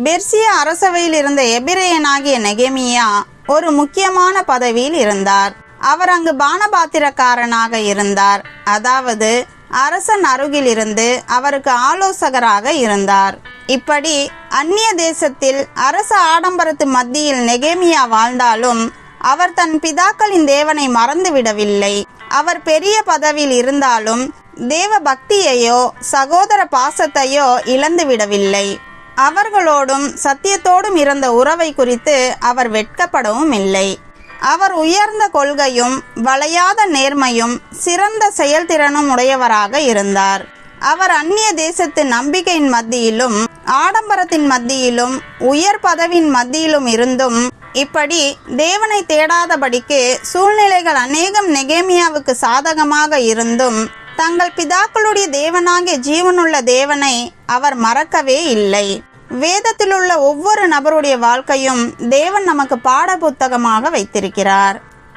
பெர்சிய அரசவையில் இருந்த எபிரேயனாகிய நெகேமியா ஒரு முக்கியமான பதவியில் இருந்தார். அவர் அங்கு பானபாத்திரக்காரனாக இருந்தார். அதாவது அரசன் அருகில் இருந்து அவருக்கு ஆலோசகராக இருந்தார். இப்படி அந்நிய தேசத்தில் அரச ஆடம்பரத்து மத்தியில் நெகேமியா வாழ்ந்தாலும் அவர் தன் பிதாக்களின் தேவனை மறந்துவிடவில்லை. அவர் பெரிய பதவியில் இருந்தாலும் தேவ பக்தியையோ சகோதர பாசத்தையோ இழந்துவிடவில்லை. அவர்களோடும் சத்தியத்தோடும் இருந்த உறவை குறித்து அவர் வெட்கப்படவும் இல்லை. அவர் உயர்ந்த கொள்கையும் வளையாத நேர்மையும் சிறந்த செயல்திறனும் உடையவராக இருந்தார். அவர் அந்நிய தேசத்து நம்பிக்கையின் மத்தியிலும் ஆடம்பரத்தின் மத்தியிலும் உயர் பதவியின் மத்தியிலும் இருந்தும் இப்படி தேவனை தேடாதபடிக்கு சூழ்நிலைகள் அநேகம் நெகேமியாவுக்கு சாதகமாக இருந்தும் தங்கள் பிதாக்களுடைய தேவனாகிய ஜீவனுள்ள தேவனை அவர் மறக்கவே இல்லை. வேதத்திலுள்ள ஒவ்வொரு நபருடைய வாழ்க்கையும் தேவன் நமக்கு பாட புத்தகமாக வைத்திருக்கிறார்.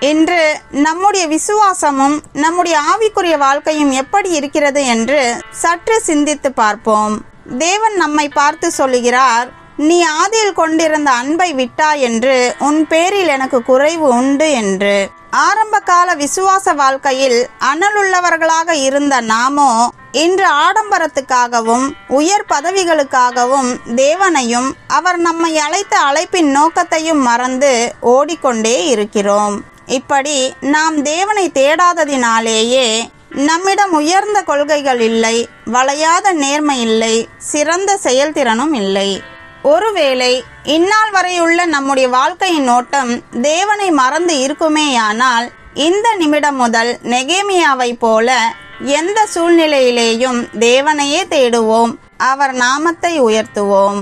இன்று நம்முடைய விசுவாசமும் நம்முடைய ஆவிக்குரிய வாழ்க்கையும் எப்படி இருக்கிறது என்று சற்று சிந்தித்து பார்ப்போம். தேவன் நம்மை பார்த்து சொல்லுகிறார், நீ ஆதியில் கொண்டிருந்த அன்பை விட்டாய் என்று உன் பேரில் எனக்கு குறைவு உண்டு என்று. ஆரம்ப கால விசுவாச வாழ்க்கையில் அனலுள்ளவர்களாக இருந்த நாமோ இன்று ஆடம்பரத்துக்காகவும் உயர் பதவிகளுக்காகவும் தேவனையும் அவர் நம்மை அழைத்த அழைப்பின் நோக்கத்தையும் மறந்து ஓடிக்கொண்டே இருக்கிறோம். இப்படி நாம் தேவனை தேடாததினாலேயே நம்மிடம் உயர்ந்த கொள்கைகள் இல்லை, வளையாத நேர்மை இல்லை, சிறந்த செயல்திறனும் இல்லை. ஒருவேளை இந்நாள் வரையுள்ள நம்முடைய வாழ்க்கையின் நோட்டம் தேவனை மறந்து இருக்குமேயானால் இந்த நிமிடம் முதல் நெகேமியாவை போல எந்த சூழ்நிலையிலேயும் தேவனையே தேடுவோம், அவர் நாமத்தை உயர்த்துவோம்.